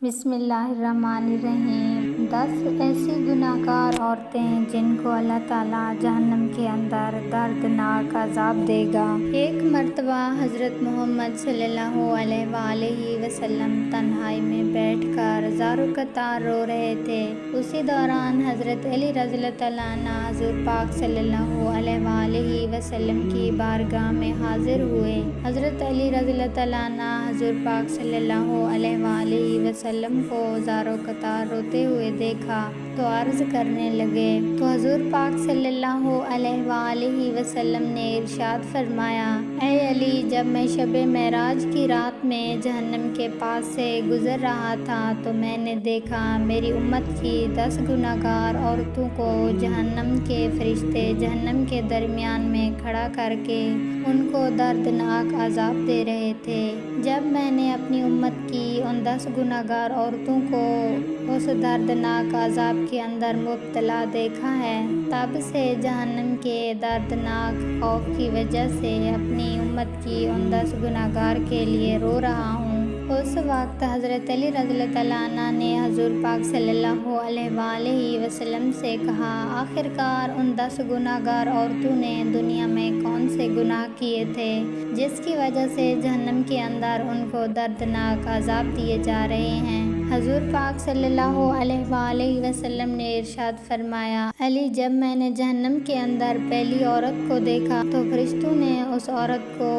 بسم اللہ الرحمن الرحیم۔ 10 ایسی گناہ گار عورتیں جن کو اللہ تعالیٰ جہنم کے اندر دردناک عذاب دے گا۔ ایک مرتبہ حضرت محمد صلی اللہ علیہ وآلہ وسلم تنہائی میں بیٹھ کر زار و قطار رو رہے تھے۔ اسی دوران حضرت علی رضی اللہ تعالیٰ عنہ حضور پاک صلی اللہ علیہ وآلہ وسلم کی بارگاہ میں حاضر ہوئے۔ حضرت علی رضی اللہ تعالیٰ عنہ حضور پاک صلی اللہ علیہ وآلہ وسلم کو زار و قطار روتے ہوئے دیکھا تو عرض کرنے لگے تو حضور پاک صلی اللہ علیہ وآلہ وسلم نے ارشاد فرمایا، اے علی، جب میں شب معراج کی رات میں جہنم کے پاس سے گزر رہا تھا تو میں نے دیکھا میری امت کی 10 گناہ گار عورتوں کو جہنم کے فرشتے جہنم کے درمیان میں کھڑا کر کے ان کو دردناک عذاب دے رہے تھے۔ جب میں نے اپنی امت کی ان 10 گناہ گار عورتوں کو اس دردناک عذاب کے اندر مبتلا دیکھا ہے، تب سے جہنم کے دردناک خوف کی وجہ سے اپنی امت کی ان 10 گناہ گار کے لیے رو رہا ہوں۔ اس وقت حضرت علی رضی اللہ تعالیٰ عنہ نے حضور پاک صلی اللہ علیہ وآلہ وسلم سے کہا، آخر کار ان 10 گناہ گار عورتوں نے دنیا میں کون سے گناہ کیے تھے جس کی وجہ سے جہنم کے اندر ان کو دردناک عذاب دیے جا رہے ہیں؟ حضور پاک صلی اللہ علیہ وآلہ وسلم نے ارشاد فرمایا، علی، جب میں نے جہنم کے اندر پہلی عورت کو دیکھا تو فرشتوں نے اس عورت کو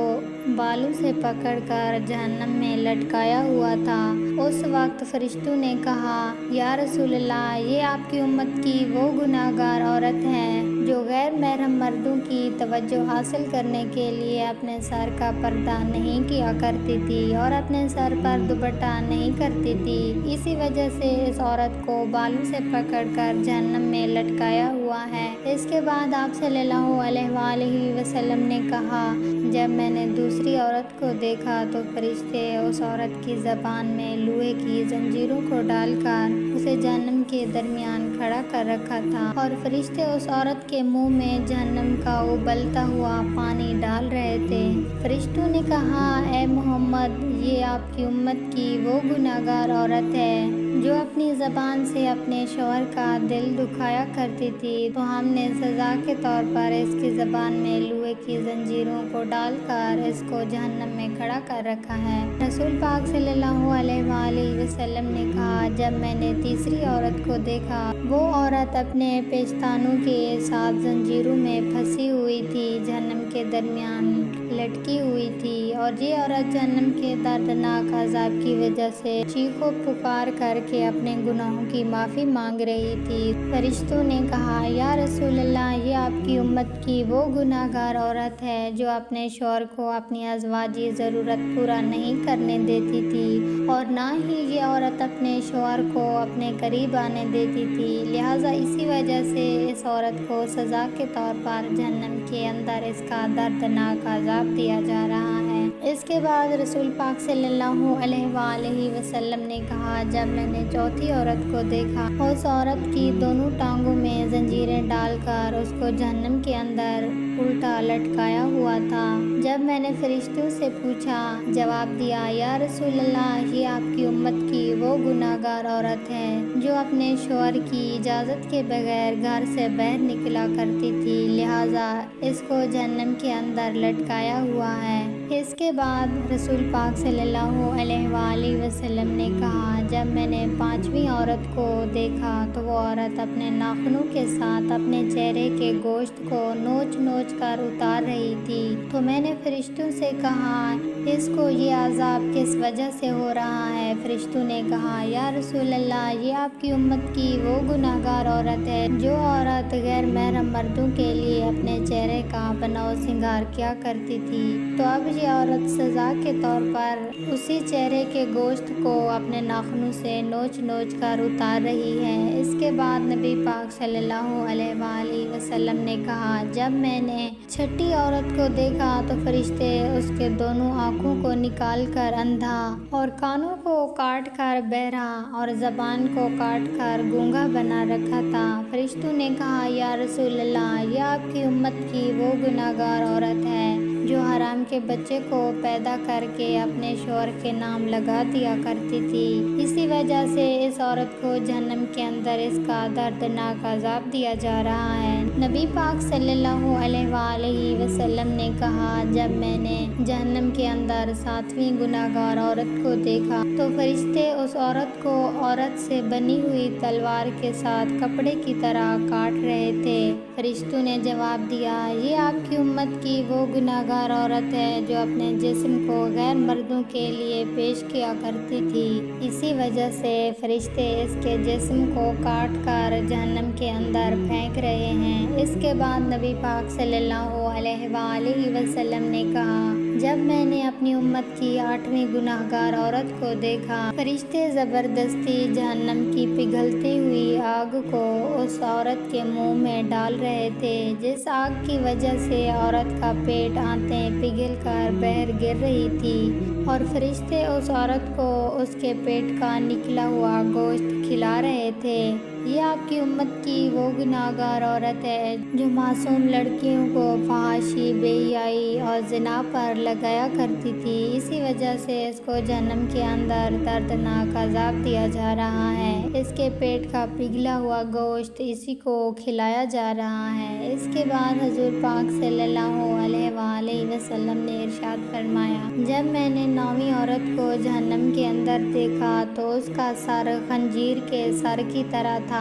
بالوں سے پکڑ کر جہنم میں لٹکایا ہوا تھا۔ اس وقت فرشتوں نے کہا، یا رسول اللہ، یہ آپ کی امت کی وہ گناہ گار عورت ہے جو غیر محرم مردوں کی توجہ حاصل کرنے کے لیے اپنے سر کا پردہ نہیں کیا کرتی تھی اور اپنے سر پر دوپٹہ نہیں کرتی تھی۔ اسی وجہ سے اس عورت کو بالوں سے پکڑ کر جہنم میں لٹکایا ہوا ہے۔ اس کے بعد آپ صلی اللہ علیہ وآلہ وسلم نے کہا، جب میں نے دوسری عورت کو دیکھا تو فرشتے اس عورت کی زبان میں لوہے کی زنجیروں کو ڈال کر اسے جہنم کے درمیان کھڑا کر رکھا تھا اور فرشتے اس عورت کے منہ میں جہنم کا ابلتا ہوا پانی ڈال رہے تھے۔ فرشتوں نے کہا، اے محمد، یہ آپ کی امت کی وہ گناہ گار عورت ہے جو اپنی زبان سے اپنے شوہر کا دل دکھایا کرتی تھی، تو ہم نے سزا کے طور پر اس کی زبان میں لوہے کی زنجیروں کو ڈال کر اس کو جہنم میں کھڑا کر رکھا ہے۔ رسول پاک صلی اللہ علیہ وآلہ وسلم نے کہا، جب میں نے تیسری عورت کو دیکھا، وہ عورت اپنے پیشتانوں کے ساتھ زنجیروں میں پھنسی ہوئی تھی، جہنم کے درمیان لٹکی ہوئی تھی، اور یہ عورت جہنم کے دردناک عذاب کی وجہ سے چیخ و پکار کر کے اپنے گناہوں کی معافی مانگ رہی تھی۔ فرشتوں نے کہا، یا رسول اللہ، یہ آپ کی امت کی وہ گناہ گار عورت ہے جو اپنے شوہر کو اپنی ازواجی ضرورت پورا نہیں کرنے دیتی تھی اور نہ ہی یہ عورت اپنے شوہر کو اپنے قریب آنے دیتی تھی، لہٰذا اسی وجہ سے اس عورت کو سزا کے طور پر جہنم کے اندر اس کا دردناک عذاب دیا جا رہا ہے۔ اس کے بعد رسول پاک صلی اللہ علیہ وآلہ وسلم نے کہا، جب میں نے چوتھی عورت کو دیکھا، اس عورت کی دونوں ٹانگوں میں زنجیریں ڈال کر اس کو جہنم کے اندر الٹا لٹکایا ہوا تھا۔ جب میں نے فرشتوں سے پوچھا، جواب دیا، یا رسول اللہ، یہ آپ کی امت کی وہ گناہ گار عورت ہے جو اپنے شوہر کی اجازت کے بغیر گھر سے باہر نکلا کرتی تھی، لہٰذا اس کو جہنم کے اندر لٹکایا ہوا ہے۔ اس کے بعد رسول پاک صلی اللہ علیہ وآلہ وسلم نے کہا، جب میں نے پانچویں عورت کو دیکھا تو وہ عورت اپنے ناخنوں کے ساتھ اپنے چہرے کے گوشت کو نوچ نوچ کر اتار رہی تھی، تو میں نے فرشتوں سے کہا، اس کو یہ عذاب کس وجہ سے ہو رہا ہے؟ فرشتوں نے کہا، یا رسول اللہ، یہ آپ کی امت کی وہ گناہ گار عورت ہے جو عورت غیر محرم مردوں کے لیے اپنے چہرے کا بناؤ سنگار کیا کرتی تھی، تو اب یہ عورت سزا کے طور پر اسی چہرے کے گوشت کو اپنے ناخنوں سے نوچ نوچ کر اتار رہی ہے۔ اس کے بعد نبی پاک صلی اللہ علیہ وآلہ وسلم نے کہا، جب میں نے چھٹی عورت کو دیکھا تو فرشتے اس کے دونوں آنکھوں کو نکال کر اندھا اور کانوں کو کاٹ کر بہرا اور زبان کو کاٹ کر گونگا بنا رکھا تھا۔ فرشتوں نے کہا، یا رسول اللہ، یہ آپ کی امت کی وہ گناہ گار عورت ہے جو حرام کے بچے کو پیدا کر کے اپنے شوہر کے نام لگا دیا کرتی تھی۔ اسی وجہ سے اس عورت کو جہنم کے اندر اس کا دردناک عذاب دیا جا رہا ہے۔ نبی پاک صلی اللہ علیہ وآلہ وسلم نے کہا، جب میں نے جہنم کے اندر 7ویں گناہگار عورت کو دیکھا تو فرشتے اس عورت کو عورت سے بنی ہوئی تلوار کے ساتھ کپڑے کی طرح کاٹ رہے تھے۔ فرشتوں نے جواب دیا، یہ آپ کی امت کی وہ گناہگار عورت ہے جو اپنے جسم کو غیر مردوں کے لیے پیش کیا کرتی تھی۔ اسی وجہ سے فرشتے اس کے جسم کو کاٹ کر جہنم کے اندر پھینک رہے ہیں۔ اس کے بعد نبی پاک صلی اللہ علیہ وآلہ وسلم نے کہا، جب میں نے اپنی امت کی 8ویں گناہگار عورت کو دیکھا، فرشتے زبردستی جہنم کی پگھلتی ہوئی آگ کو اس عورت کے منہ میں ڈال رہے تھے، جس آگ کی وجہ سے عورت کا پیٹ آنتیں پگھل کر باہر گر رہی تھی، اور فرشتے اس عورت کو اس کے پیٹ کا نکلا ہوا گوشت کھلا رہے تھے۔ یہ آپ کی امت کی وہ گناہگار عورت ہے جو معصوم لڑکیوں کو فحاشی، بے حیائی اور زنا پر لگایا کرتی تھی۔ اسی وجہ سے اس کو جہنم کے اندر دردناک عذاب دیا جا رہا ہے۔ اس کے پیٹ کا پگھلا ہوا گوشت اسی کو کھلایا جا رہا ہے۔ اس کے بعد حضور پاک صلی اللہ علیہ وآلہ وسلم نے ارشاد فرمایا، جب میں نے 9ویں عورت کو جہنم کے اندر دیکھا تو اس کا سر خنزیر کے سر کی طرح تھا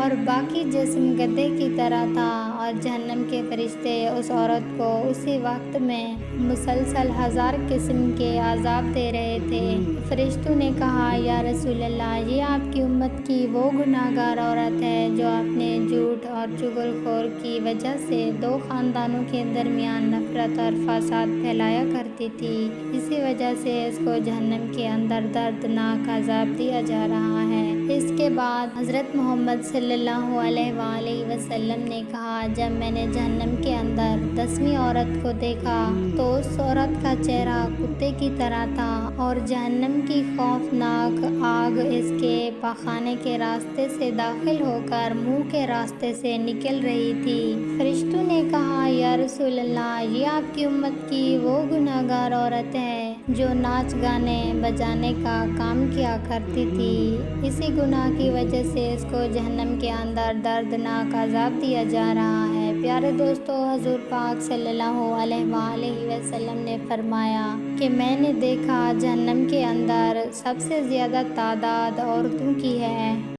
اور باقی جسم گدھے کی طرح تھا، اور جہنم کے فرشتے اس عورت کو اسی وقت میں مسلسل 1000 قسم کے عذاب دے رہے تھے۔ فرشتوں نے کہا، یا رسول اللہ، یہ آپ کی امت کی وہ گناہگار عورت ہے جو اپنے جھوٹ اور چغل خور کی وجہ سے 2 خاندانوں کے درمیان نفرت اور فساد پھیلایا کرتی تھی۔ اسی وجہ سے اس کو جہنم کے اندر دردناک عذاب دیا جا رہا ہے۔ اس کے بعد حضرت محمد صلی اللہ علیہ وآلہ وسلم نے کہا، جب میں نے جہنم کے اندر 10ویں عورت کو دیکھا تو اس عورت کا چہرہ کتے کی طرح تھا اور جہنم کی خوفناک آگ اس کے پاخانے کے راستے سے داخل ہو کر منہ کے راستے سے نکل رہی تھی۔ فرشتوں نے کہا، یا رسول اللہ، یہ آپ کی امت کی وہ گناہگار عورت ہے جو ناچ گانے بجانے کا کام کیا کرتی تھی۔ اسی گناہ کی وجہ سے اس کو جہنم کے اندر دردناک عذاب دیا جا رہا ہے۔ پیارے دوستو، حضور پاک صلی اللہ علیہ وآلہ وسلم نے فرمایا کہ میں نے دیکھا جہنم کے اندر سب سے زیادہ تعداد عورتوں کی ہے۔